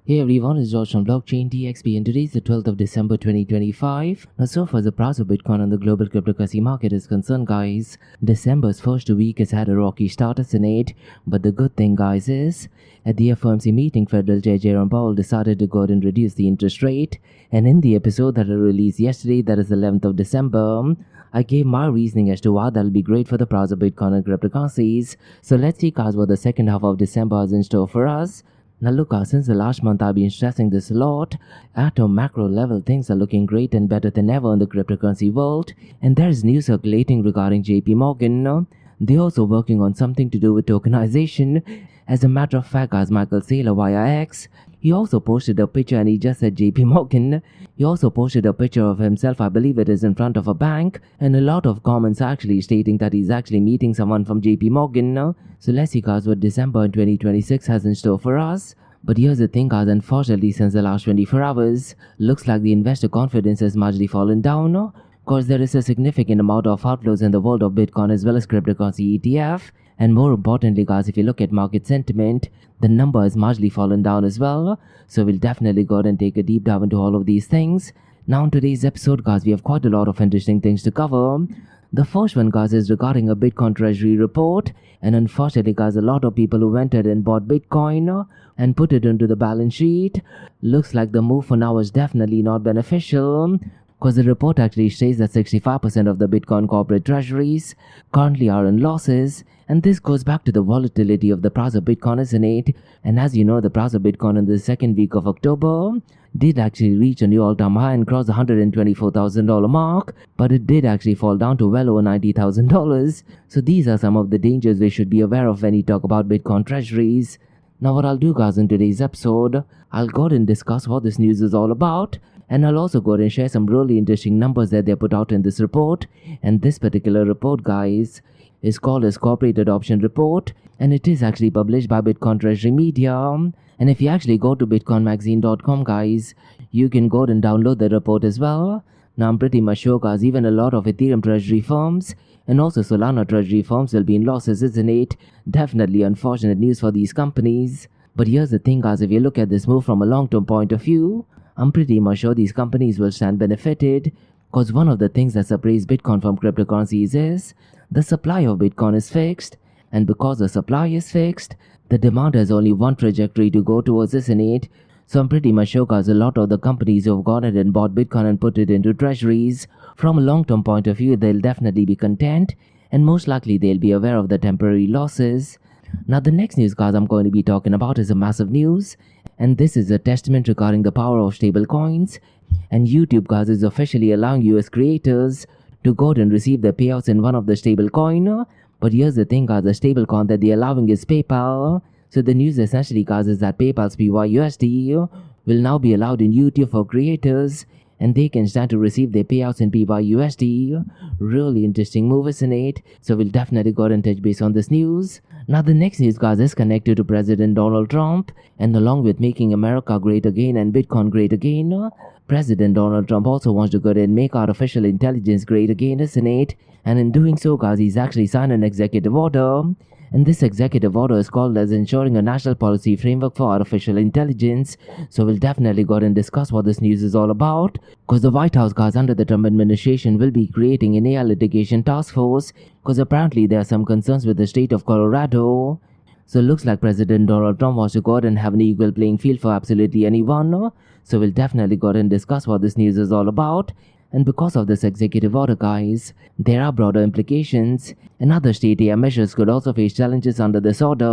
Hey everyone, it's George from Blockchain DXB and today is the 12th of December 2025. Now so far as the price of Bitcoin on the global cryptocurrency market is concerned guys, December's first week has had a rocky start as an 8, but the good thing guys is, at the FOMC meeting, Federal Chair Jerome Powell decided to go ahead and reduce the interest rate, and in the episode that I released yesterday, that is the 11th of December, I gave my reasoning as to why that'll be great for the price of Bitcoin and cryptocurrencies. So let's see guys what the second half of December is in store for us. Now look, since the last month I've been stressing this a lot, at a macro level things are looking great and better than ever in the cryptocurrency world, and there is news circulating regarding JP Morgan. They're also working on something to do with tokenization. As a matter of fact, as Michael Saylor via X, he also posted a picture and he just said JP Morgan. He also posted a picture of himself, I believe it is in front of a bank, and a lot of comments actually stating that he's actually meeting someone from JP Morgan. So let's see guys what December 2026 has in store for us. But here's the thing guys, unfortunately since the last 24 hours, looks like the investor confidence has largely fallen down. Cause there is a significant amount of outflows in the world of Bitcoin as well as cryptocurrency ETF. And more importantly guys, if you look at market sentiment, the number has marginally fallen down as well. So we'll definitely go ahead and take a deep dive into all of these things. Now in today's episode guys, we have quite a lot of interesting things to cover. The first one guys is regarding a Bitcoin Treasury report, and unfortunately guys, a lot of people who went ahead and bought Bitcoin and put it into the balance sheet. Looks like the move for now is definitely not beneficial, because the report actually states that 65% of the Bitcoin corporate treasuries currently are in losses, and this goes back to the volatility of the price of Bitcoin, isn't it? And as you know, the price of Bitcoin in the second week of October did actually reach a new all-time high and cross the $124,000 mark, but it did actually fall down to well over $90,000. So these are some of the dangers we should be aware of when we talk about Bitcoin treasuries. Now what I'll do guys in today's episode, I'll go ahead and discuss what this news is all about, and I'll also go ahead and share some really interesting numbers that they put out in this report. And this particular report guys is called as Corporate Adoption Report, and it is actually published by Bitcoin Treasury Media. And if you actually go to bitcoinmagazine.com guys, you can go ahead and download the report as well. Now I'm pretty much sure guys, even a lot of Ethereum treasury firms and also Solana treasury firms will be in losses, isn't it? Definitely unfortunate news for these companies. But here's the thing guys, if you look at this move from a long-term point of view, I'm pretty much sure these companies will stand benefited, because one of the things that separates Bitcoin from cryptocurrencies is the supply of Bitcoin is fixed, and because the supply is fixed, the demand has only one trajectory to go towards, isn't it? So I'm pretty much sure guys, a lot of the companies who have gone ahead and bought Bitcoin and put it into treasuries, from a long-term point of view, they'll definitely be content, and most likely they'll be aware of the temporary losses. Now the next news guys I'm going to be talking about is a massive news, and this is a testament regarding the power of stable coins. And YouTube guys is officially allowing US creators to go ahead and receive their payouts in one of the stable coin. But here's the thing guys, the stable coin that they're allowing is PayPal. So the news essentially guys is that PayPal's PYUSD will now be allowed in YouTube for creators, and they can stand to receive their payouts in PYUSD. Really interesting move, isn't it? So we'll definitely go ahead and touch base on this news. Now the next news guys is connected to President Donald Trump, and along with making America great again and Bitcoin great again, President Donald Trump also wants to go ahead and make artificial intelligence great again, isn't it? And in doing so guys, he's actually signed an executive order, and this executive order is called as ensuring a national policy framework for artificial intelligence. So we'll definitely go ahead and discuss what this news is all about, because the White House guys under the Trump administration will be creating an AI litigation task force, because apparently there are some concerns with the state of Colorado. So it looks like President Donald Trump wants to go ahead and have an equal playing field for absolutely anyone. So we'll definitely go ahead and discuss what this news is all about. And because of this executive order guys, there are broader implications, and other state AI measures could also face challenges under this order.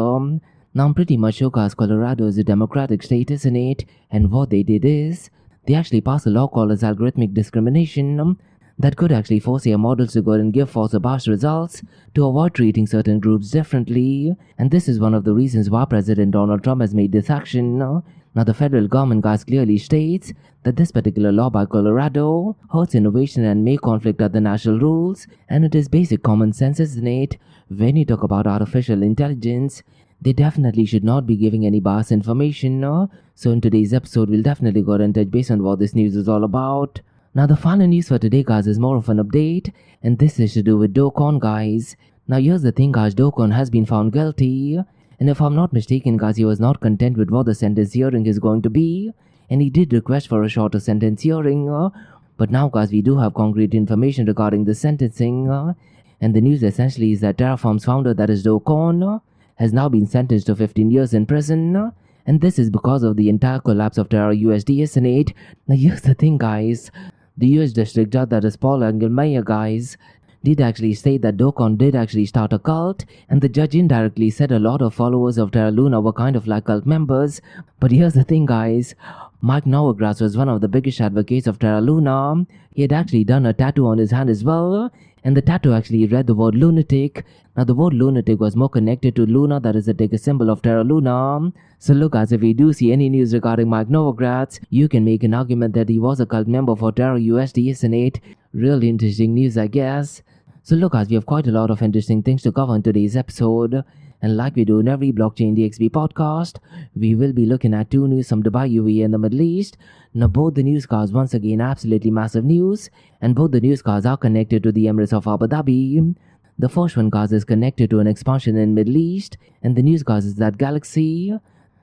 Now I'm pretty much sure guys, Colorado is a democratic state, isn't it? And what they did is, they actually passed a law called as algorithmic discrimination that could actually force AI models to go and give false or biased results to avoid treating certain groups differently. And this is one of the reasons why President Donald Trump has made this action. Now the federal government guys clearly states that this particular law by Colorado hurts innovation and may conflict with the national rules, and it is basic common sense, isn't it? When you talk about artificial intelligence, they definitely should not be giving any biased information. So in today's episode, we'll definitely go ahead and touch base on what this news is all about. Now the final news for today guys is more of an update, and this is to do with Do Kwon guys. Now here's the thing guys, Do Kwon has been found guilty, And if I'm not mistaken, guys, he was not content with what the sentence hearing is going to be, and he did request for a shorter sentence hearing. But now, guys, we do have concrete information regarding the sentencing, and the news essentially is that Terraform's founder, that is Do Kwon, has now been sentenced to 15 years in prison, and this is because of the entire collapse of Terra USD Senate. Now, here's the thing, guys. The US District Judge, that is Paul Engelmeyer, guys, did actually state that Do Kwon did actually start a cult, and the judge indirectly said a lot of followers of Terra Luna were kind of like cult members. But here's the thing, guys. Mike Novogratz was one of the biggest advocates of Terra Luna. He had actually done a tattoo on his hand as well, and the tattoo actually read the word lunatic. Now, the word lunatic was more connected to Luna, that is the ticker symbol of Terra Luna. So look, guys, if you do see any news regarding Mike Novogratz, you can make an argument that he was a cult member for Terra USD Senate. Really interesting news, I guess. So look, guys, we have quite a lot of interesting things to cover in today's episode. And like we do in every Blockchain DXB podcast, we will be looking at two news from Dubai, UAE and the Middle East. Now, both the news cars, once again, absolutely massive news, and both the news cars are connected to the Emirates of Abu Dhabi. The first one, guys, is connected to an expansion in Middle East, and the news, guys, is that Galaxy,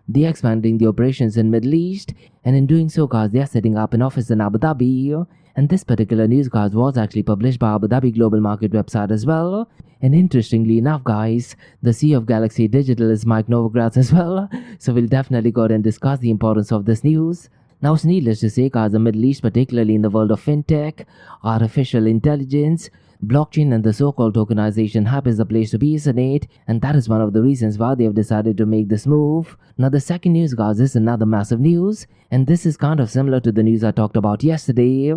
they're expanding the operations in Middle East, and in doing so, guys, they are setting up an office in Abu Dhabi. And this particular news, guys, was actually published by Abu Dhabi Global Market website as well. And interestingly enough, guys, the CEO of Galaxy Digital is Mike Novogratz as well. So we'll definitely go ahead and discuss the importance of this news. Now, it's needless to say, guys, the Middle East, particularly in the world of fintech, artificial intelligence, blockchain and the so-called tokenization hub is the place to be, isn't it? And that is one of the reasons why they have decided to make this move. Now, the second news, guys, is another massive news, and this is kind of similar to the news I talked about yesterday.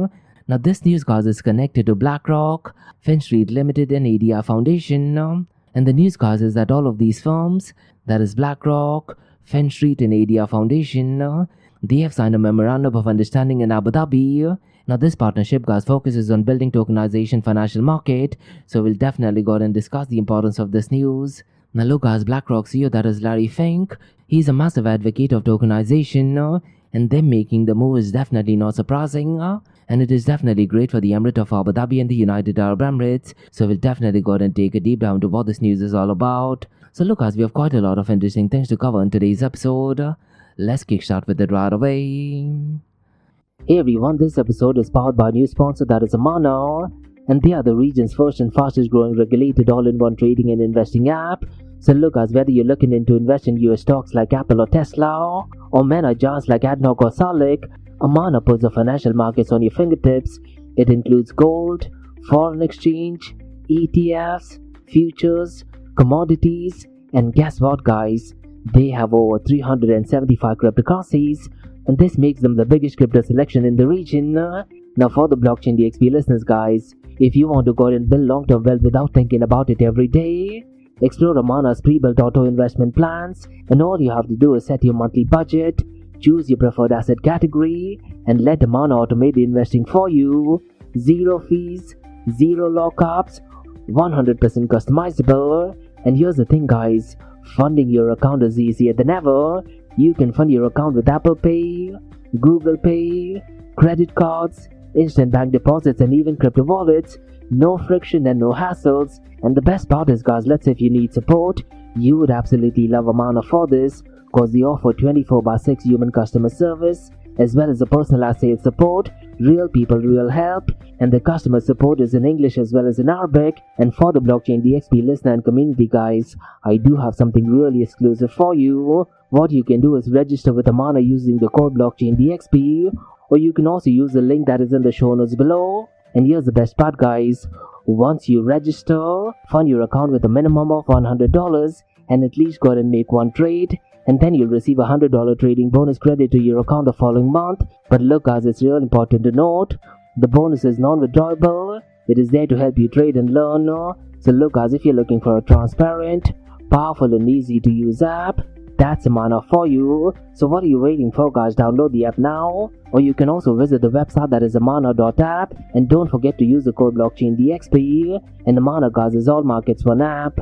Now, this news, guys, is connected to BlackRock, FinStreet Limited and ADI Foundation. And the news, guys, is that all of these firms, that is BlackRock, FinStreet and ADI Foundation, they have signed a memorandum of understanding in Abu Dhabi. Now, this partnership, guys, focuses on building tokenization financial market, so we'll definitely go ahead and discuss the importance of this news. Now, look, guys, BlackRock CEO, that is Larry Fink, he's a massive advocate of tokenization, and them making the move is definitely not surprising, and it is definitely great for the Emirate of Abu Dhabi and the United Arab Emirates, so we'll definitely go ahead and take a deep dive into what this news is all about. So look, guys, we have quite a lot of interesting things to cover in today's episode. Let's kickstart with it right away. Hey everyone, this episode is powered by a new sponsor, that is Amana, and they are the region's first and fastest growing regulated all-in-one trading and investing app. So look, guys, whether you're looking into invest in US stocks like Apple or Tesla, or mega giants like ADNOC or Salik, Amana puts the financial markets on your fingertips. It includes gold, foreign exchange, ETFs, futures, commodities, and guess what, guys? They have over 375 cryptocurrencies, and this makes them the biggest crypto selection in the region. Now, for the Blockchain DXB listeners, guys, if you want to go and build long-term wealth without thinking about it every day, explore Amana's pre-built auto investment plans, and all you have to do is set your monthly budget, choose your preferred asset category, and let Amana automate the investing for you. Zero fees, zero lockups, 100% customizable. And here's the thing, guys, funding your account is easier than ever. You can fund your account with Apple Pay, Google Pay, credit cards, instant bank deposits, and even crypto wallets. No friction and no hassles. And the best part is, guys, let's say if you need support, you would absolutely love Amana for this, because they offer 24/6 human customer service, as well as a personalized sales support, real people, real help, and the customer support is in English as well as in Arabic. And for the Blockchain DXB listener and community, guys, I do have something really exclusive for you. What you can do is register with Amana using the code Blockchain DXB, or you can also use the link that is in the show notes below. And here's the best part, guys. Once you register, fund your account with a minimum of $100 and at least go ahead and make one trade, and then you'll receive a $100 trading bonus credit to your account the following month. But look, guys, it's real important to note, the bonus is non-withdrawable. It is there to help you trade and learn. So look, guys, if you're looking for a transparent, powerful and easy to use app, that's Amana for you. So what are you waiting for, guys? Download the app now, or you can also visit the website that is amana.app, and don't forget to use the code Blockchain DXB. And Amana, guys, is all markets one app.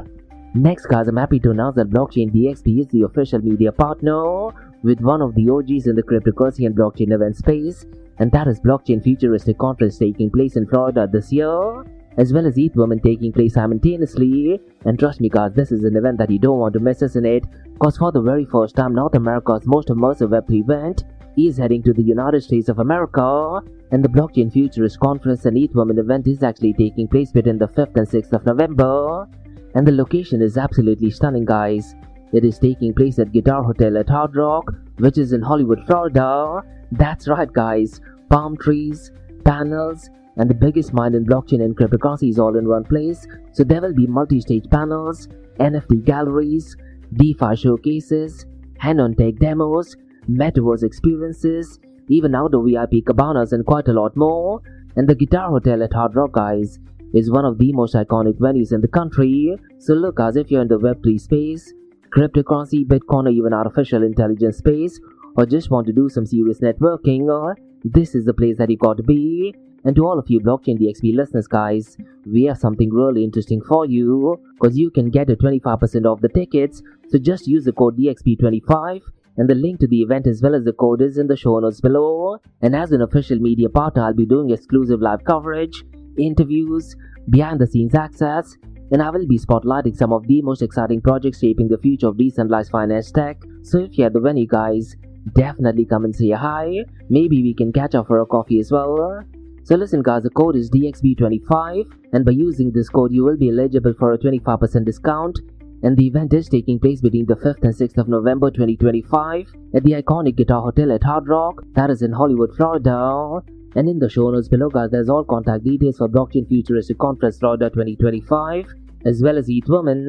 Next, guys, I'm happy to announce that Blockchain DXB is the official media partner with one of the OGs in the cryptocurrency and blockchain event space, and that is Blockchain Futuristic Conference taking place in Florida this year. as well as ETH Women taking place simultaneously. And trust me guys, this is an event that you don't want to miss, isn't it? Cause for the very first time, North America's most immersive Web3 event is heading to the United States of America, and the Blockchain Futurist Conference and ETH Women event is actually taking place between the 5th and 6th of November. And the location is absolutely stunning guys. It is taking place at Guitar Hotel at Hard Rock, which is in Hollywood, Florida. That's right guys, palm trees, panels, and the biggest mind in blockchain and cryptocurrency is all in one place. So there will be multi-stage panels, NFT galleries, DeFi showcases, hand-on tech demos, metaverse experiences, even outdoor VIP cabanas and quite a lot more. And the Guitar Hotel at Hard Rock guys is one of the most iconic venues in the country. So look guys, if you're in the Web3 space, cryptocurrency, Bitcoin, or even artificial intelligence space, or just want to do some serious networking, this is the place that you got to be. And to all of you Blockchain DXB listeners guys, we have something really interesting for you, cause you can get a 25% off the tickets. So just use the code DXB25, and the link to the event as well as the code is in the show notes below. And as an official media partner, I'll be doing exclusive live coverage, interviews, behind the scenes access, and I will be spotlighting some of the most exciting projects shaping the future of decentralized finance tech. So if you're at the venue guys, definitely come and say hi. Maybe we can catch up for a coffee as well. So listen guys, the code is DXB25, and by using this code you will be eligible for a 25% discount. And the event is taking place between the 5th and 6th of November 2025 at the iconic Guitar Hotel at Hard Rock, that is in Hollywood, Florida. And in the show notes below guys, there's all contact details for Blockchain Futuristic Conference Florida 2025 as well as ETH Women.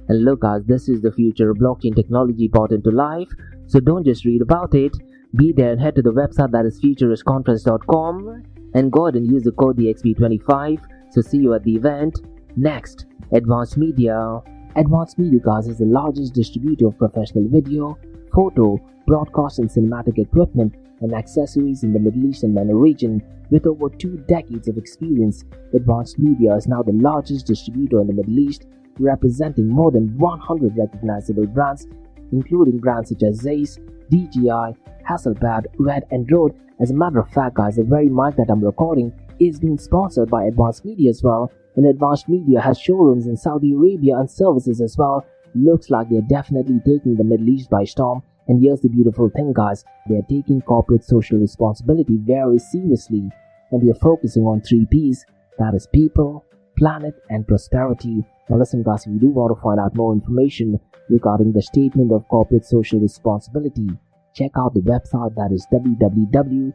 And look guys, this is the future of blockchain technology brought into life, so don't just read about it, be there and head to the website that is futuristconference.com and go ahead and use the code DXB25. So see you at the event. Next, Advanced Media. Advanced Media guys is the largest distributor of professional video, photo, broadcast and cinematic equipment and accessories in the Middle East and MENA region. With over 2 decades of experience, Advanced Media is now the largest distributor in the Middle East, representing more than 100 recognizable brands, including brands such as Zeiss, DJI, Hasselblad, Red and Rode. As a matter of fact guys, the very mic that I'm recording is being sponsored by Advanced Media as well, and Advanced Media has showrooms in Saudi Arabia and services as well. Looks like they're definitely taking the Middle East by storm. And here's the beautiful thing guys, they're taking corporate social responsibility very seriously, and they're focusing on 3 P's, that is people, planet and prosperity. Now listen guys, if you do want to find out more information regarding the statement of corporate social responsibility, check out the website that is www.amt.tv.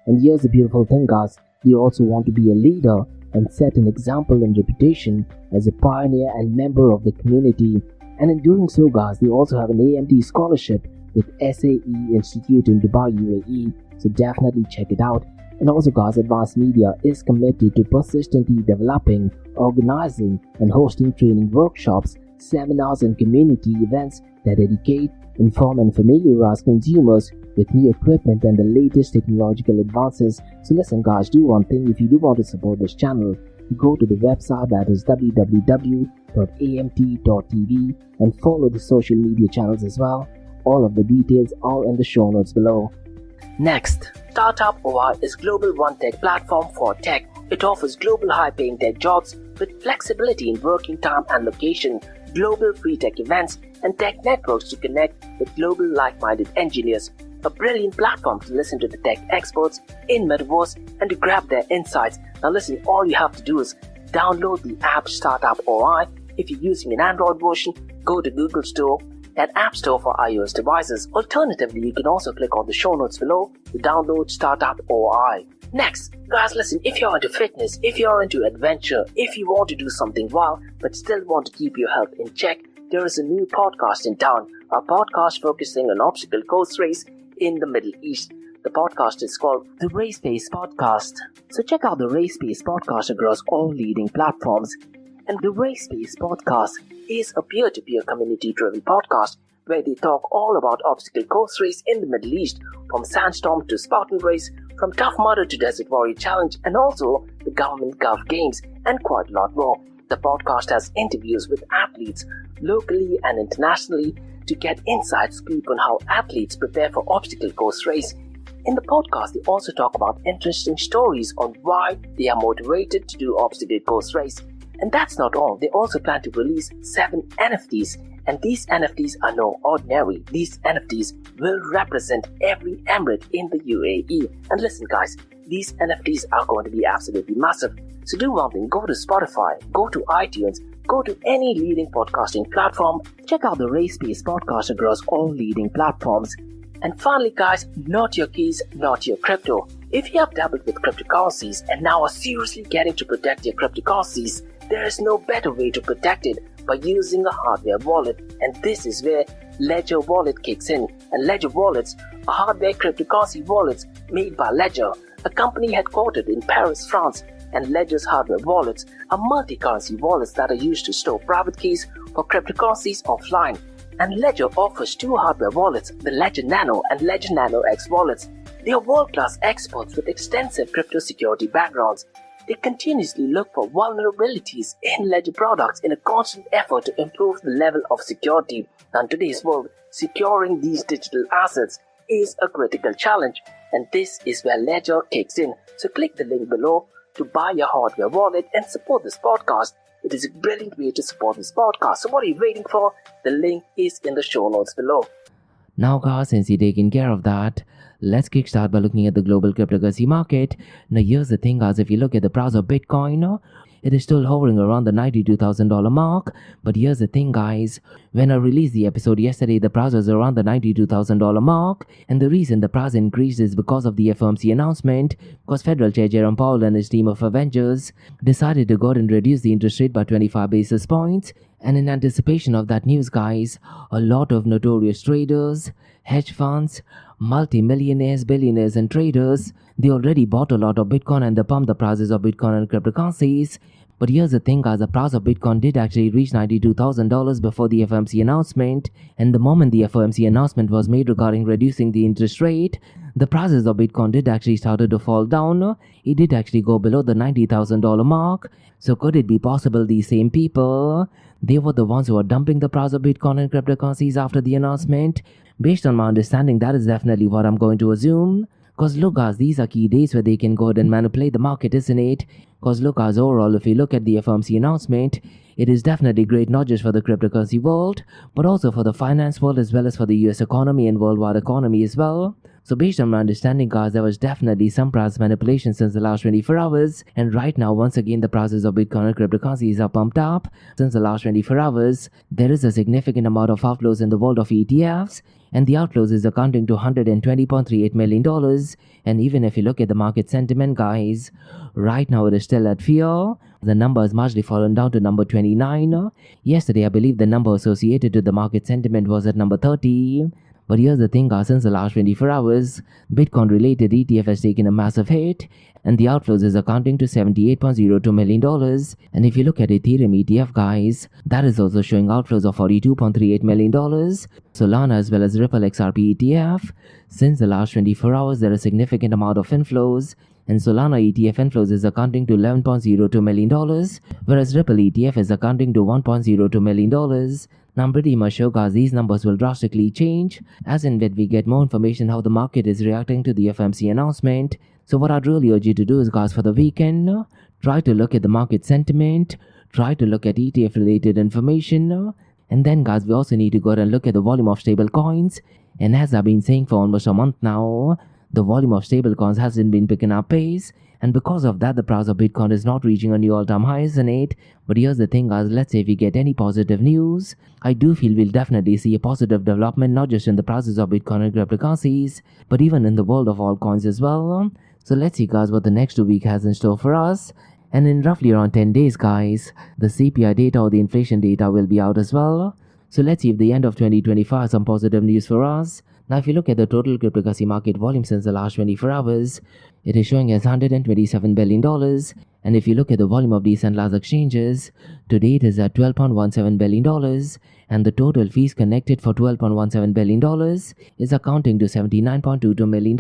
And here's the beautiful thing guys, they also want to be a leader and set an example and reputation as a pioneer and member of the community. And in doing so guys, they also have an AMT scholarship with SAE Institute in Dubai, UAE, so definitely check it out. And also guys, Advanced Media is committed to persistently developing, organizing and hosting training workshops, seminars and community events that educate, inform and familiarize consumers with new equipment and the latest technological advances. So listen guys, do one thing, if you do want to support this channel, go to the website that is www.amt.tv and follow the social media channels as well. All of the details are in the show notes below. Next, Startup OI is global one tech platform for tech. It offers global high-paying tech jobs with flexibility in working time and location, global free tech events, and tech networks to connect with global like-minded engineers. A brilliant platform to listen to the tech experts in Metaverse and to grab their insights. Now listen, all you have to do is download the app Startup OI. If you're using an Android version, go to Google Store and App Store for iOS devices. Alternatively, you can also click on the show notes below to download Startup OI. Next, guys, listen, if you're into fitness, if you're into adventure, if you want to do something wild but still want to keep your health in check, there is a new podcast in town, a podcast focusing on obstacle course race in the Middle East. The podcast is called The Race Pace Podcast. So check out the Race Pace Podcast across all leading platforms. And the Race Pace Podcast is a peer-to-peer community-driven podcast where they talk all about obstacle course race in the Middle East, from Sandstorm to Spartan Race, from Tough Mudder to Desert Warrior Challenge, and also the Government Gulf Games, and quite a lot more. The podcast has interviews with athletes locally and internationally to get inside scoop on how athletes prepare for obstacle course race In the podcast, they also talk about interesting stories on why they are motivated to do obstacle course race. And that's not all. They also plan to release 7 NFTs. And these NFTs are no ordinary. These NFTs will represent every emirate in the UAE. And listen guys, these NFTs are going to be absolutely massive. So do one thing, go to Spotify, go to iTunes, go to any leading podcasting platform, check out the race-based podcast across all leading platforms. And finally guys, not your keys, not your crypto. If you have dabbled with cryptocurrencies and now are seriously getting to protect your cryptocurrencies, there is no better way to protect it by using a hardware wallet. And this is where Ledger Wallet kicks in. And Ledger Wallets are hardware cryptocurrency wallets made by Ledger, a company headquartered in Paris, France. And Ledger's hardware wallets are multi-currency wallets that are used to store private keys for cryptocurrencies offline. And Ledger offers 2 hardware wallets, the Ledger Nano and Ledger Nano X wallets. They are world-class experts with extensive crypto security backgrounds. They continuously look for vulnerabilities in Ledger products in a constant effort to improve the level of security. Now, in today's world, securing these digital assets is a critical challenge, and this is where Ledger kicks in. So click the link below to buy your hardware wallet and support this podcast. It is a brilliant way to support this podcast. So what are you waiting for? The link is in the show notes below. Now guys, since you're taking care of that, let's kickstart by looking at the global cryptocurrency market. Now here's the thing guys, if you look at the price of Bitcoin, it is still hovering around the $92,000 mark. But here's the thing guys, when I released the episode yesterday, the price was around the $92,000 mark. And the reason the price increased is because of the FOMC announcement, because Federal Chair Jerome Powell and his team of Avengers decided to go and reduce the interest rate by 25 basis points. And in anticipation of that news guys, a lot of notorious traders, hedge funds, multi-millionaires, billionaires and traders, they already bought a lot of Bitcoin and they pumped the prices of Bitcoin and cryptocurrencies. But here's the thing guys, the price of Bitcoin did actually reach $92,000 before the FOMC announcement. And the moment the FOMC announcement was made regarding reducing the interest rate, the prices of Bitcoin did actually started to fall down. It did actually go below the $90,000 mark. So could it be possible these same people, they were the ones who were dumping the price of Bitcoin and cryptocurrencies after the announcement? Based on my understanding, that is definitely what I'm going to assume. Because look guys, these are key days where they can go ahead and manipulate the market, isn't it? Because look guys, overall, if you look at the FOMC announcement, it is definitely great not just for the cryptocurrency world, but also for the finance world as well as for the US economy and worldwide economy as well. So based on my understanding guys, there was definitely some price manipulation since the last 24 hours. And right now, once again, the prices of Bitcoin and cryptocurrencies are pumped up. Since the last 24 hours, there is a significant amount of outflows in the world of ETFs. And the outflows is accounting to $120.38 million. And even if you look at the market sentiment guys, right now it is still at fear. The number has marginally fallen down to number 29. Yesterday, I believe the number associated to the market sentiment was at number 30. But here's the thing guys, since the last 24 hours, Bitcoin related ETF has taken a massive hit and the outflows is accounting to $78.02 million. And if you look at Ethereum ETF guys, that is also showing outflows of $42.38 million. Solana as well as Ripple XRP ETF, since the last 24 hours there are a significant amount of inflows. And Solana ETF inflows is accounting to $11.02 million, whereas Ripple ETF is accounting to $1.02 million. Now I'm pretty much sure guys, these numbers will drastically change as in when we get more information how the market is reacting to the FOMC announcement. So what I'd really urge you to do is guys, for the weekend, try to look at the market sentiment, try to look at ETF related information, and then guys, we also need to go ahead and look at the volume of stable coins. And as I've been saying for almost a month now, the volume of stable coins hasn't been picking up pace, and because of that the price of Bitcoin is not reaching a new all-time high, isn't it? But here's the thing guys, let's say if we get any positive news, I do feel we'll definitely see a positive development not just in the prices of Bitcoin and cryptocurrencies, but even in the world of altcoins as well. So let's see guys what the next 2 weeks has in store for us. And in roughly around 10 days guys, the CPI data or the inflation data will be out as well. So let's see if the end of 2025 has some positive news for us. Now if you look at the total cryptocurrency market volume since the last 24 hours, it is showing as $127 billion. And if you look at the volume of decentralized exchanges, today it is at $12.17 billion. and the total fees connected for $12.17 billion is accounting to $79.22 million.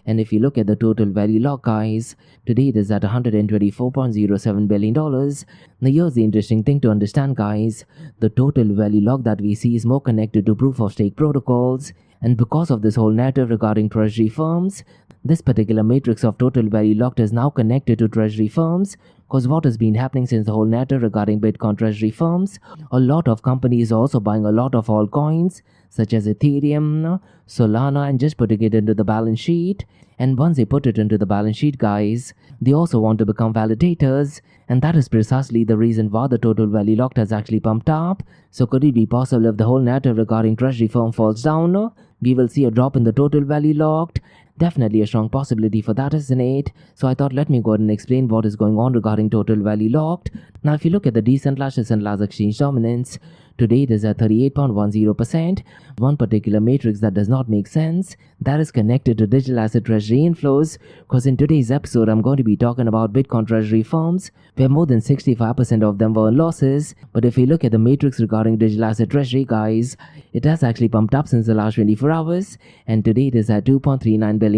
And if you look at the total value locked, guys, today it is at $124.07 billion. Now here's the interesting thing to understand, guys. The total value locked that we see is more connected to proof of stake protocols, and because of this whole narrative regarding treasury firms, this particular matrix of total value locked is now connected to treasury firms. Because what has been happening since the whole narrative regarding Bitcoin treasury firms, a lot of companies are also buying a lot of altcoins such as Ethereum, Solana, and just putting it into the balance sheet. And once they put it into the balance sheet, guys, they also want to become validators, and that is precisely the reason why the total value locked has actually pumped up. So could it be possible if the whole narrative regarding treasury firm falls down, we will see a drop in the total value locked? Definitely a strong possibility for that, isn't it? So I thought let me go ahead and explain what is going on regarding total value locked. Now if you look at the decentralized exchange dominance, today it is at 38.10%. One particular matrix that does not make sense, that is connected to digital asset treasury inflows, because in today's episode I'm going to be talking about Bitcoin treasury firms where more than 65% of them were in losses. But if you look at the matrix regarding digital asset treasury, guys, it has actually pumped up since the last 24 hours, and today it is at $2.39 billion.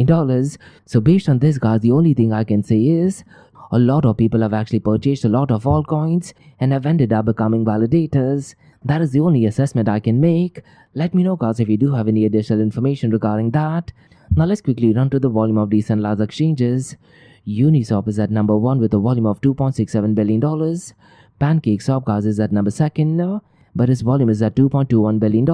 So based on this, guys, the only thing I can say is a lot of people have actually purchased a lot of altcoins and have ended up becoming validators. That is the only assessment I can make. Let me know, guys, if you do have any additional information regarding that. Now let's quickly run to the volume of decentralized exchanges. Uniswap is at number 1 with a volume of $2.67 billion. PancakeSwap, guys, is at number 2nd, but its volume is at $2.21 billion.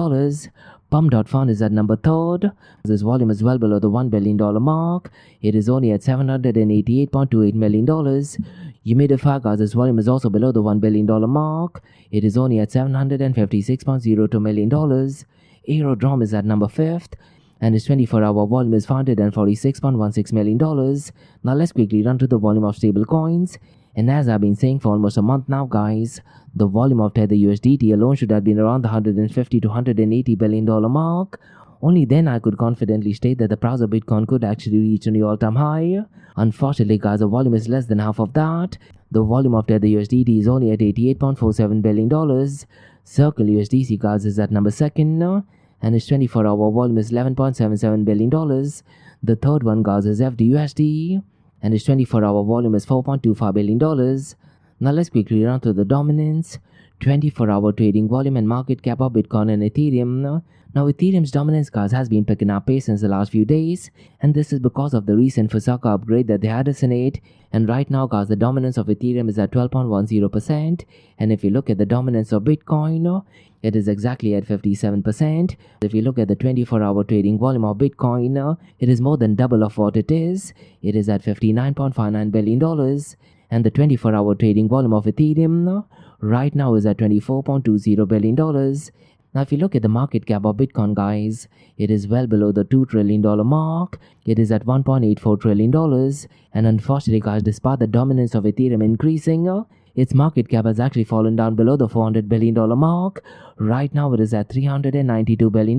Pump.fun is at number 3rd. This volume is well below the $1 billion mark. It is only at $788.28 million. Humidify, guys, this volume is also below the $1 billion mark. It is only at $756.02 million. Aerodrome is at number 5th, and its 24-hour volume is $546.16 million. Now let's quickly run to the volume of stable coins. And as I've been saying for almost a month now, guys, the volume of Tether USDT alone should have been around the $150 to $180 billion mark. Only then I could confidently state that the price of Bitcoin could actually reach a new all-time high. Unfortunately, guys, the volume is less than half of that. The volume of Tether USDT is only at $88.47 billion. Circle USDC, guys, is at number 2nd, and its 24-hour volume is $11.77 billion. The third one, guys, is FDUSD, and its 24-hour volume is $4.25 billion. Now let's quickly run through the dominance, 24-hour trading volume and market cap of Bitcoin and Ethereum. Now Ethereum's dominance, guys, has been picking up pace since the last few days, and this is because of the recent Fusaka upgrade that they had in it. And right now, guys, the dominance of Ethereum is at 12.10%, and if you look at the dominance of Bitcoin, it is exactly at 57%. If you look at the 24-hour trading volume of Bitcoin, it is more than double of what it is. It is at $59.59 billion. And the 24-hour trading volume of Ethereum right now is at $24.20 billion. Now if you look at the market cap of Bitcoin, guys, it is well below the $2 trillion mark. It is at $1.84 trillion. And unfortunately, guys, despite the dominance of Ethereum increasing, its market cap has actually fallen down below the $400 billion mark. Right now it is at $392 billion.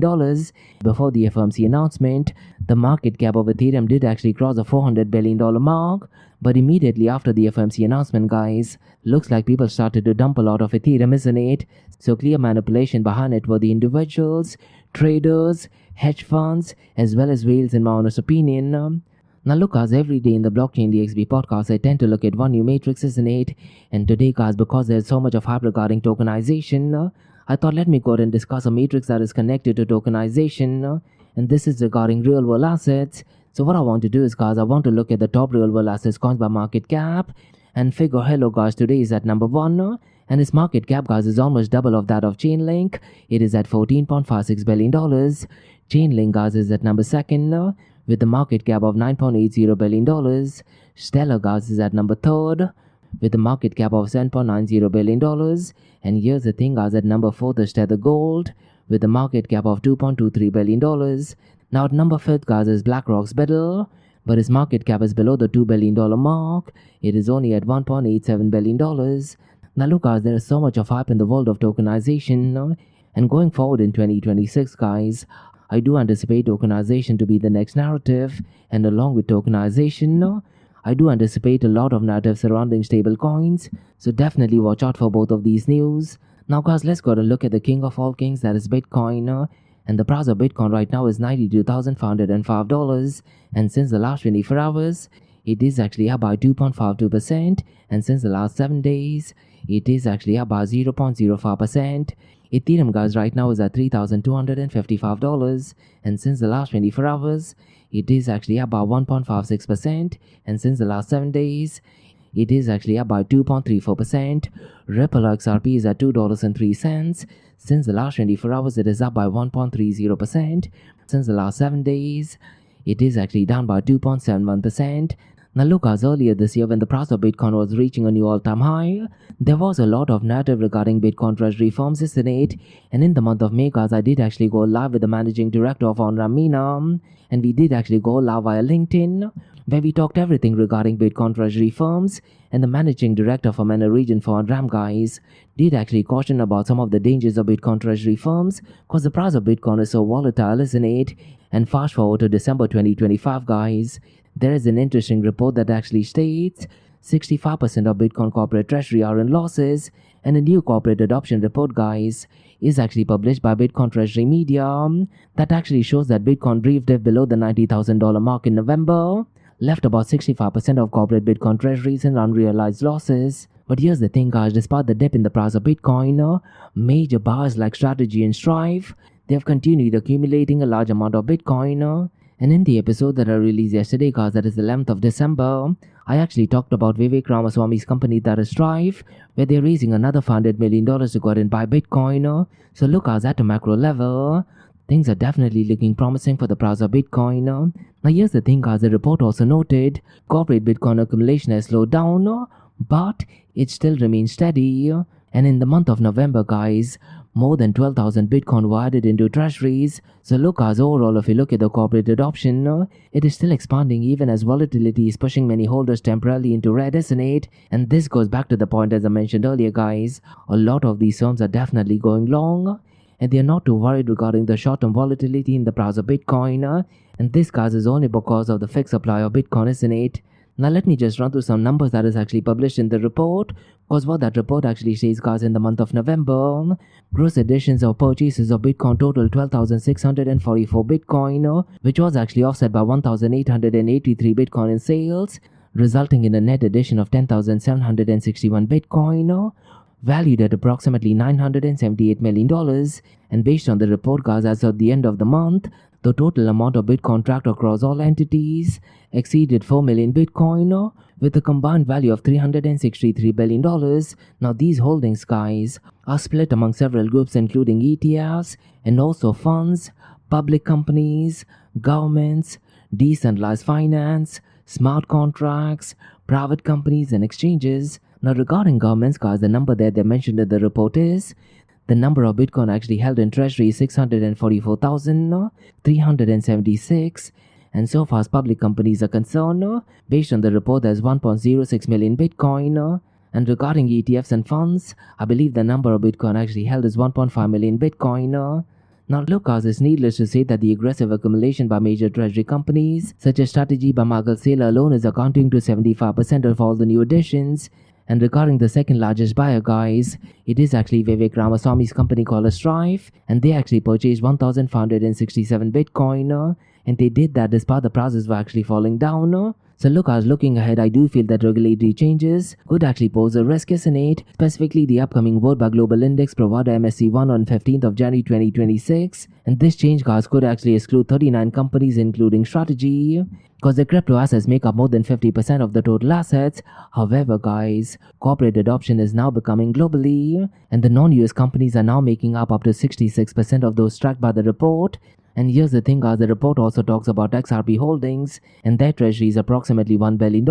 Before the FOMC announcement, the market cap of Ethereum did actually cross the $400 billion mark. But immediately after the FOMC announcement, guys, looks like people started to dump a lot of Ethereum, isn't it? So clear manipulation behind it were the individuals, traders, hedge funds, as well as whales in my honest opinion. Now look, guys, every day in the Blockchain DXB podcast, I tend to look at one new matrix, isn't it? And today, guys, because there's so much of hype regarding tokenization, I thought let me go ahead and discuss a matrix that is connected to tokenization, and this is regarding real-world assets. So what I want to do is, guys, I want to look at the top real-world assets coins by market cap and figure, hello, guys, today is at number 1, and its market cap, guys, is almost double of that of Chainlink. It is at $14.56 billion. Chainlink, guys, is at number 2nd, with the market cap of $9.80 billion. Stellar, guys, is at number 3rd, with the market cap of $7.90 billion. And here's the thing, guys, at number 4th is Tether Gold, with the market cap of $2.23 billion. Now at number 5th, guys, is BlackRock's Better, but its market cap is below the $2 billion mark. It is only at $1.87 billion. Now look, guys, there is so much of hype in the world of tokenization, and going forward in 2026, guys, I do anticipate tokenization to be the next narrative, and along with tokenization, I do anticipate a lot of narratives surrounding stable coins, so definitely watch out for both of these news. Now guys, let's go and look at the king of all kings, that is Bitcoin. And the price of Bitcoin right now is $92,505, and since the last 24 hours, it is actually up by 2.52%, and since the last 7 days, it is actually up by 0.05%. Ethereum guys right now is at $3,255, and since the last 24 hours, it is actually up by 1.56%, and since the last 7 days, it is actually up by 2.34%. Ripple XRP is at $2.03. Since the last 24 hours, it is up by 1.30%. Since the last 7 days, it is actually down by 2.71%. Now look, as earlier this year when the price of Bitcoin was reaching a new all-time high, there was a lot of narrative regarding Bitcoin treasury firms, isn't it? And in the month of May, guys, I did actually go live with the managing director of Ramina, and we did actually go live via LinkedIn, where we talked everything regarding Bitcoin treasury firms, and the managing director for MENA region for Ram guys did actually caution about some of the dangers of Bitcoin treasury firms, because the price of Bitcoin is so volatile, isn't it? And fast forward to December 2025, guys, there is an interesting report that actually states 65% of Bitcoin corporate treasury are in losses, and a new corporate adoption report, guys, is actually published by Bitcoin Treasury Media that actually shows that Bitcoin drifted below the $90,000 mark in November, left about 65% of corporate Bitcoin treasuries in unrealized losses. But here's the thing, guys, despite the dip in the price of Bitcoin, major buyers like Strategy and Strive, they have continued accumulating a large amount of Bitcoin. And in the episode that I released yesterday, guys, that is the 11th of December, I actually talked about Vivek Ramaswamy's company, that is Strive, where they're raising another $500 million to go ahead and buy Bitcoin. So look, guys, at a macro level, things are definitely looking promising for the price of Bitcoin. Now here's the thing, guys, the report also noted corporate Bitcoin accumulation has slowed down, but it still remains steady. And in the month of November, guys, more than 12,000 Bitcoin were added into treasuries. So look, guys, overall, if you look at the corporate adoption, it is still expanding even as volatility is pushing many holders temporarily into red, isn't it? And this goes back to the point as I mentioned earlier, guys. A lot of these firms are definitely going long, and they are not too worried regarding the short-term volatility in the price of Bitcoin. And this, guys, is only because of the fixed supply of Bitcoin, isn't it? Now let me just run through some numbers that is actually published in the report, because what that report actually says, guys, in the month of November, gross additions or purchases of Bitcoin total 12,644 Bitcoin, which was actually offset by 1,883 Bitcoin in sales, resulting in a net addition of 10,761 Bitcoin, valued at approximately $978 million. And based on the report, guys, as of the end of the month, the total amount of Bitcoin tracked across all entities exceeded 4 million Bitcoin, with a combined value of $363 billion. Now these holdings, guys, are split among several groups including ETFs and also funds, public companies, governments, decentralized finance, smart contracts, private companies and exchanges. Now regarding governments, guys, the number that they mentioned in the report is the number of Bitcoin actually held in treasury is 644,376. And so far as public companies are concerned, based on the report, there's 1.06 million Bitcoin. And regarding ETFs and funds, I believe the number of Bitcoin actually held is 1.5 million Bitcoin. Now look, guys, it's needless to say that the aggressive accumulation by major treasury companies, such as Strategy by Michael Saylor alone, is accounting to 75% of all the new additions. And regarding the second largest buyer, guys, it is actually Vivek Ramaswamy's company called Strive, and they actually purchased 1,567 Bitcoin, and they did that despite the prices were actually falling down. So look, guys, looking ahead, I do feel that regulatory changes could actually pose a risk, isn't it? Specifically the upcoming vote by global index provider MSCI on 15th of January 2026. And this change, guys, could actually exclude 39 companies including Strategy, because the crypto assets make up more than 50% of the total assets. However, guys, corporate adoption is now becoming globally, and the non-US companies are now making up to 66% of those tracked by the report. And here's the thing, guys, the report also talks about XRP holdings, and their treasury is approximately $1 billion.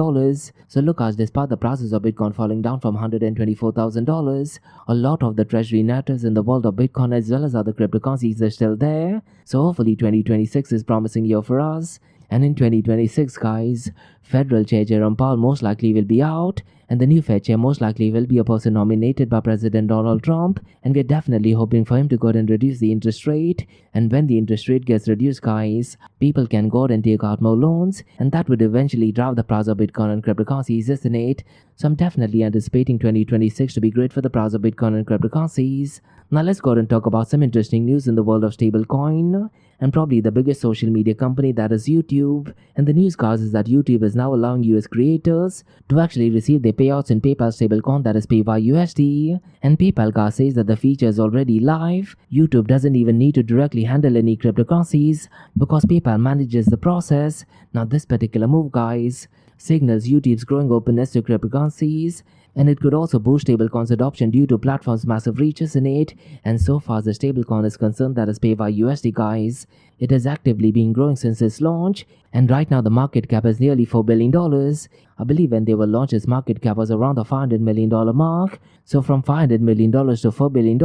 So look, guys, despite the prices of Bitcoin falling down from $124,000, a lot of the treasury narratives in the world of Bitcoin as well as other cryptocurrencies are still there. So hopefully 2026 is promising year for us. And in 2026, guys, Federal Chair Jerome Powell most likely will be out, and the new Fed Chair most likely will be a person nominated by President Donald Trump, and we're definitely hoping for him to go ahead and reduce the interest rate. And when the interest rate gets reduced, guys, people can go ahead and take out more loans, and that would eventually drive the price of Bitcoin and cryptocurrencies, isn't it? So I'm definitely anticipating 2026 to be great for the price of Bitcoin and cryptocurrencies. Now let's go ahead and talk about some interesting news in the world of stablecoin, and probably the biggest social media company, that is YouTube. And the news, guys, is that YouTube is now allowing US creators to actually receive their payouts in PayPal stablecoin, that is PayYUSD. And PayPal, guys, says that the feature is already live. YouTube doesn't even need to directly handle any cryptocurrencies because PayPal manages the process. Now this particular move, guys, signals YouTube's growing openness to cryptocurrencies, and it could also boost stablecoins adoption due to platform's massive reaches in it. And so far as the stablecoin is concerned, that is PayYUSD, guys, it has actively been growing since its launch, and right now the market cap is nearly $4 billion. I believe when they were launched, its market cap was around the $500 million mark. So from $500 million to $4 billion,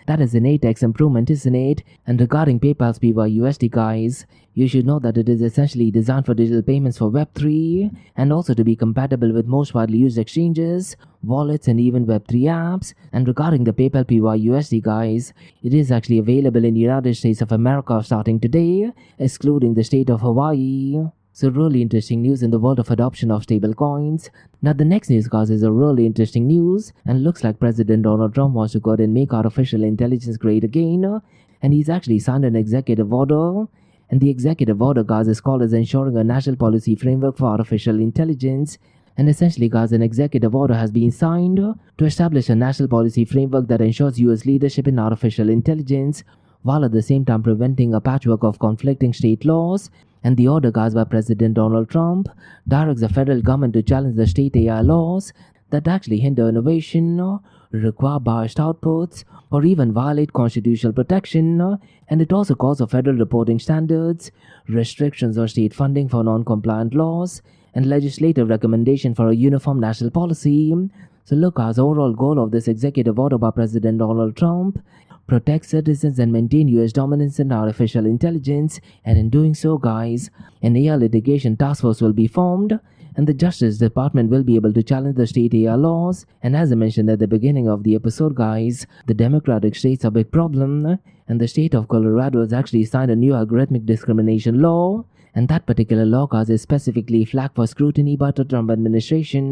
that is an 8x improvement, isn't it? And regarding PayPal's PayYUSD, guys, you should know that it is essentially designed for digital payments for Web3 and also to be compatible with most widely used exchanges, wallets, and even Web3 apps. And regarding the PayPal PayYUSD, guys, it is actually available in the United States of America starting today, excluding the state of Hawaii. So really interesting news in the world of adoption of stablecoins. Now the next news, guys, is a really interesting news, and looks like President Donald Trump wants to go ahead and make artificial intelligence great again, and he's actually signed an executive order. And the executive order, guys, is called as ensuring a national policy framework for artificial intelligence. And essentially, guys, an executive order has been signed to establish a national policy framework that ensures US leadership in artificial intelligence, while at the same time preventing a patchwork of conflicting state laws. And the order, guys, by President Donald Trump directs the federal government to challenge the state AI laws that actually hinder innovation, require biased outputs, or even violate constitutional protection. And it also calls for federal reporting standards, restrictions on state funding for non-compliant laws, and legislative recommendation for a uniform national policy. So look, guys, the overall goal of this executive order by President Donald Trump: protect citizens and maintain US dominance in artificial intelligence. And in doing so, guys, an AI litigation task force will be formed, and the Justice Department will be able to challenge the state AI laws. And as I mentioned at the beginning of the episode, guys, the Democratic state's a big problem, and the state of Colorado has actually signed a new algorithmic discrimination law, and that particular law, guys, is specifically flagged for scrutiny by the Trump administration.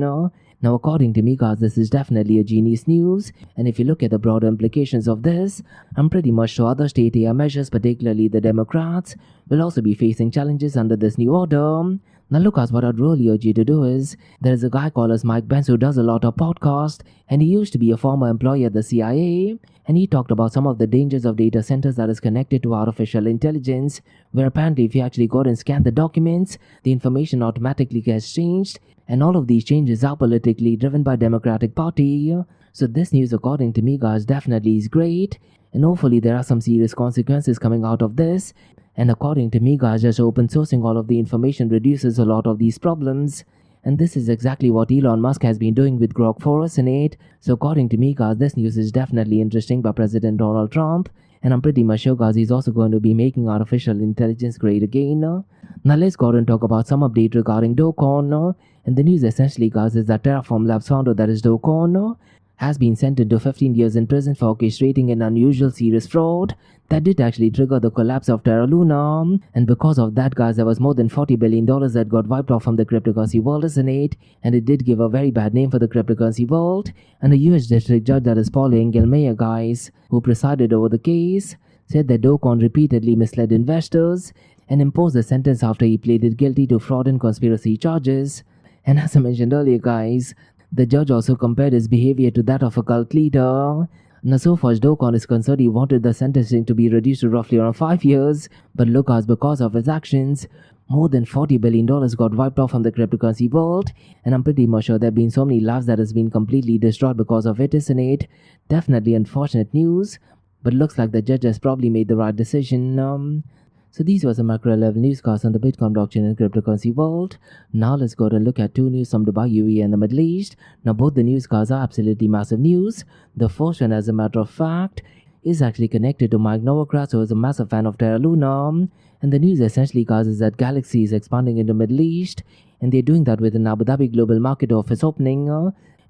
Now, according to me, guys, this is definitely a genius news, and if you look at the broader implications of this, I'm pretty much sure other state AI measures, particularly the Democrats, will also be facing challenges under this new order. Now look, guys, what I'd really urge you to do is, there is a guy called as Mike Benz who does a lot of podcasts, and he used to be a former employee at the CIA, and he talked about some of the dangers of data centers that is connected to artificial intelligence, where apparently if you actually go and scan the documents, the information automatically gets changed, and all of these changes are politically driven by Democratic Party. So this news, according to me, guys, definitely is great, and hopefully there are some serious consequences coming out of this. And according to me, guys, just open sourcing all of the information reduces a lot of these problems. And this is exactly what Elon Musk has been doing with Grok 4 in it. So according to me, guys, this news is definitely interesting by President Donald Trump. And I'm pretty much sure, guys, he's also going to be making artificial intelligence great again. Now let's go and talk about some update regarding Dogecoin. And the news essentially, guys, is that Terraform Labs founder, that is Dogecoin, has been sentenced to 15 years in prison for orchestrating an unusual serious fraud that did actually trigger the collapse of Terra Luna. And because of that, guys, there was more than $40 billion that got wiped off from the cryptocurrency world, isn't it? And it did give a very bad name for the cryptocurrency world. And a US district judge, that is Paul Engelmeyer, guys, who presided over the case, said that Dogecoin repeatedly misled investors and imposed a sentence after he pleaded guilty to fraud and conspiracy charges. And as I mentioned earlier, guys, the judge also compared his behavior to that of a cult leader. Now, so far as Dogecoin is concerned, he wanted the sentencing to be reduced to roughly around 5 years. But look, guys, because of his actions, more than $40 billion got wiped off from the cryptocurrency world. And I'm pretty much sure there have been so many lives that has been completely destroyed because of it, isn't it? Definitely unfortunate news. But looks like the judge has probably made the right decision. So these were some macro level newscasts on the Bitcoin, blockchain, and cryptocurrency world. Now let's go and look at two news from Dubai, UAE, and the Middle East. Now both the newscasts are absolutely massive news. The first one, as a matter of fact, is actually connected to Mike Novogratz, who is a massive fan of Terra Luna. And the news essentially, guys, is that Galaxy is expanding into Middle East, and they're doing that with an Abu Dhabi Global Market office opening.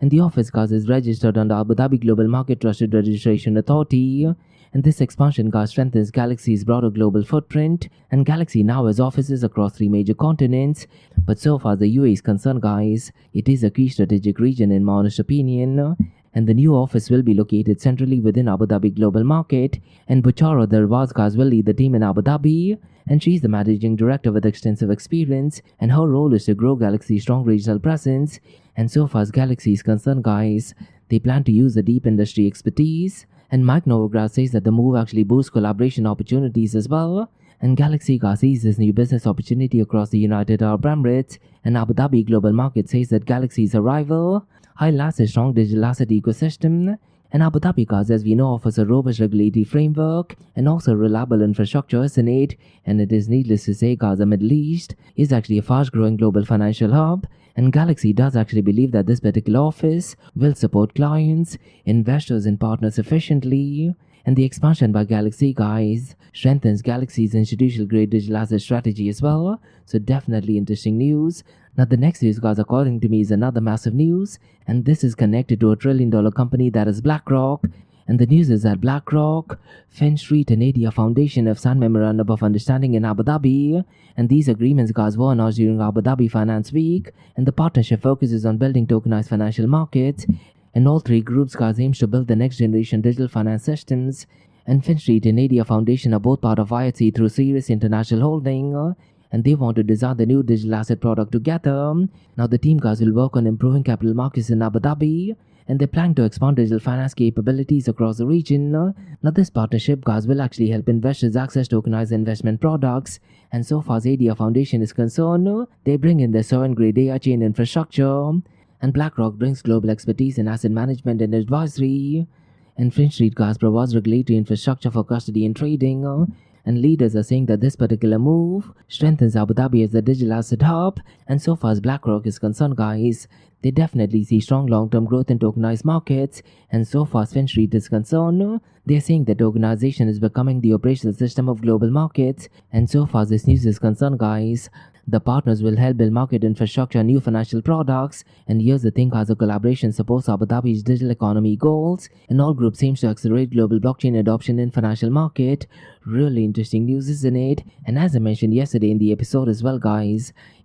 And the office, guys, is registered under Abu Dhabi Global Market Trusted Registration Authority. And this expansion, guys, strengthens Galaxy's broader global footprint. And Galaxy now has offices across 3 major continents. But so far as the UAE is concerned, guys, it is a key strategic region in my honest opinion. And the new office will be located centrally within Abu Dhabi Global Market. And Buchara Darwaz, guys, will lead the team in Abu Dhabi. And she's the managing director with extensive experience. And her role is to grow Galaxy's strong regional presence. And so far as Galaxy is concerned, guys, they plan to use the deep industry expertise. And Mike Novogratz says that the move actually boosts collaboration opportunities as well. And Galaxy sees this new business opportunity across the United Arab Emirates. And Abu Dhabi Global Market says that Galaxy's arrival highlights a strong digital asset ecosystem. And Abu Dhabi, as we know, offers a robust regulatory framework and also reliable infrastructure as in it. And it is needless to say, the Middle East is actually a fast-growing global financial hub. And Galaxy does actually believe that this particular office will support clients, investors, and partners efficiently. And the expansion by Galaxy, strengthens Galaxy's institutional-grade digital asset strategy as well. So definitely interesting news. Now the next news, according to me, is another massive news. And this is connected to a $1 trillion company that is BlackRock. And the news is that BlackRock, Fintech, and India Foundation have signed Memorandum of Understanding in Abu Dhabi. And these agreements, were announced during Abu Dhabi Finance Week. And the partnership focuses on building tokenized financial markets. And all 3 groups, aims to build the next generation digital finance systems. And Fintech and India Foundation are both part of IHC through Serious International Holding. And they want to design the new digital asset product together. Now the team, will work on improving capital markets in Abu Dhabi. And they plan to expand digital finance capabilities across the region. Now this partnership, will actually help investors access tokenized investment products. And so far as India Foundation is concerned, they bring in their sovereign-grade AI chain infrastructure. And BlackRock brings global expertise in asset management and advisory. And Fintech provides regulatory infrastructure for custody and trading. And leaders are saying that this particular move strengthens Abu Dhabi as the digital asset hub. And so far as BlackRock is concerned, they definitely see strong long-term growth in tokenized markets. And so far as Fintech is concerned, they're saying that tokenization is becoming the operational system of global markets. And so far as this news is concerned, the partners will help build market infrastructure and new financial products. And here's the thing, the collaboration supports Abu Dhabi's digital economy goals. And all groups aims to accelerate global blockchain adoption in financial market. Really interesting news, isn't it? And as I mentioned yesterday in the episode as well,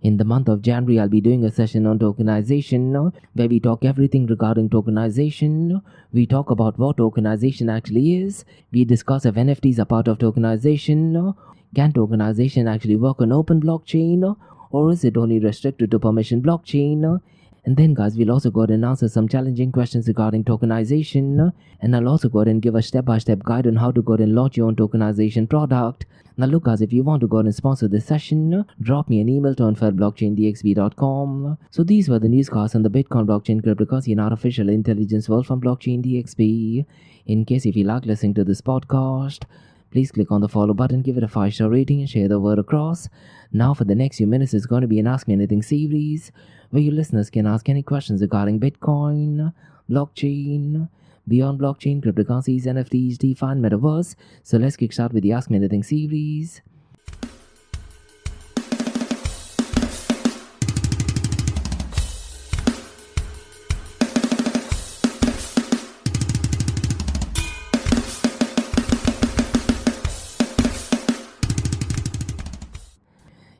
in the month of January, I'll be doing a session on tokenization, where we talk everything regarding tokenization. We talk about what tokenization actually is. We discuss if NFTs are part of tokenization. Can tokenization actually work on open blockchain, or is it only restricted to permission blockchain? And then we'll also go ahead and answer some challenging questions regarding tokenization. And I'll also go ahead and give a step-by-step guide on how to go ahead and launch your own tokenization product. Now look, if you want to go ahead and sponsor this session, drop me an email to info@blockchaindxb.com. So these were the newscasts on the Bitcoin blockchain, cryptocurrency, and artificial intelligence world from Blockchain DXB. In case if you like listening to this podcast, please click on the follow button, give it a 5-star rating, and share the word across. Now for the next few minutes, it's going to be an Ask Me Anything series, where your listeners can ask any questions regarding Bitcoin, blockchain, beyond blockchain, cryptocurrencies, NFTs, DeFi, and Metaverse. So let's kickstart with the Ask Me Anything series.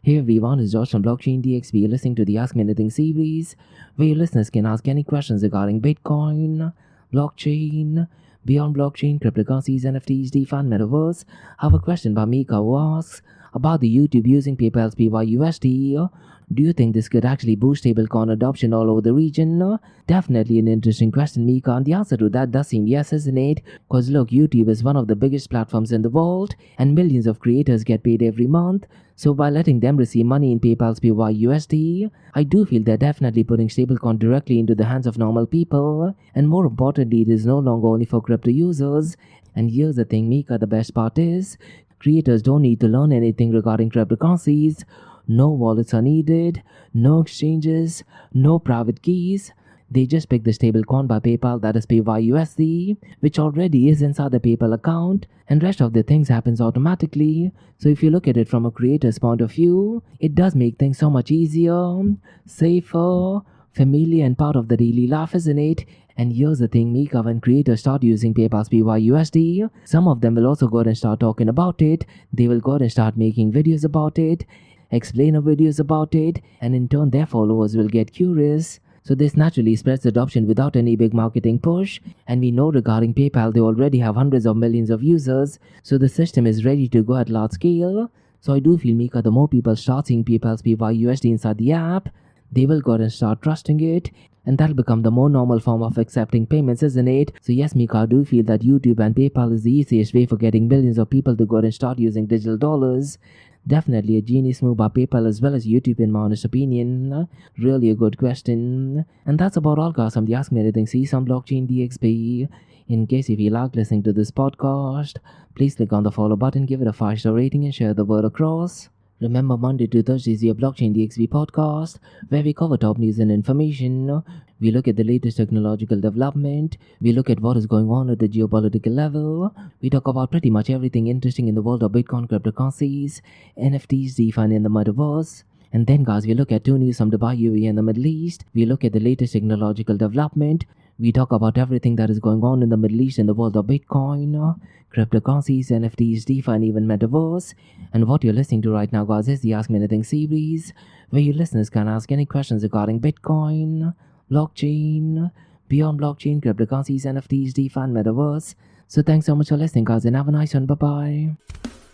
Hey everyone, it's Josh from Blockchain DXB. You're listening to the Ask Me Anything series, where your listeners can ask any questions regarding Bitcoin, blockchain, beyond blockchain, cryptocurrencies, NFTs, DeFi, and Metaverse. I have a question by Mika who asks about the YouTube using PayPal's PYUSD. Do you think this could actually boost stablecoin adoption all over the region? Definitely an interesting question, Mika, and the answer to that does seem yes, isn't it? Because look, YouTube is one of the biggest platforms in the world, and millions of creators get paid every month. So by letting them receive money in PayPal's PYUSD, I do feel they're definitely putting stablecoin directly into the hands of normal people. And more importantly, it is no longer only for crypto users. And here's the thing, Mika, the best part is, creators don't need to learn anything regarding cryptocurrencies. No wallets are needed, no exchanges, no private keys. They just pick the stablecoin by PayPal, that is PYUSD, which already is inside the PayPal account, and rest of the things happens automatically. So if you look at it from a creator's point of view, it does make things so much easier, safer, familiar, and part of the daily life, isn't it? And here's the thing, Mika, when creators start using PayPal's PYUSD, some of them will also go and start talking about it. They will go and start making videos about it, explainer videos about it, and in turn their followers will get curious. So this naturally spreads adoption without any big marketing push, and we know regarding PayPal they already have hundreds of millions of users, so the system is ready to go at large scale. So I do feel, Mika, the more people start seeing PayPal's PYUSD inside the app, they will go and start trusting it, and that'll become the more normal form of accepting payments, isn't it? So yes, Mika, I do feel that YouTube and PayPal is the easiest way for getting billions of people to go and start using digital dollars. Definitely a genius move by PayPal as well as YouTube in my honest opinion. Really a good question. And that's about all, guys, from the Ask Me Anything series on Blockchain DXB. In case if you like listening to this podcast, please click on the follow button, give it a 5-star rating, and share the word across. Remember, Monday to Thursday is your Blockchain DXB podcast, where we cover top news and information. We look at the latest technological development. We look at what is going on at the geopolitical level. We talk about pretty much everything interesting in the world of Bitcoin, cryptocurrencies, NFTs, DeFi, and the metaverse. And then, guys, we look at 2 news from Dubai, UAE, and the Middle East. We look at the latest technological development. We talk about everything that is going on in the Middle East in the world of Bitcoin, cryptocurrencies, NFTs, DeFi, and even metaverse. And what you're listening to right now, guys, is the Ask Me Anything series, where you listeners can ask any questions regarding Bitcoin, blockchain, beyond blockchain, cryptocurrencies, NFTs, DeFi, and metaverse. So thanks so much for listening, guys, and have a nice one. Bye-bye.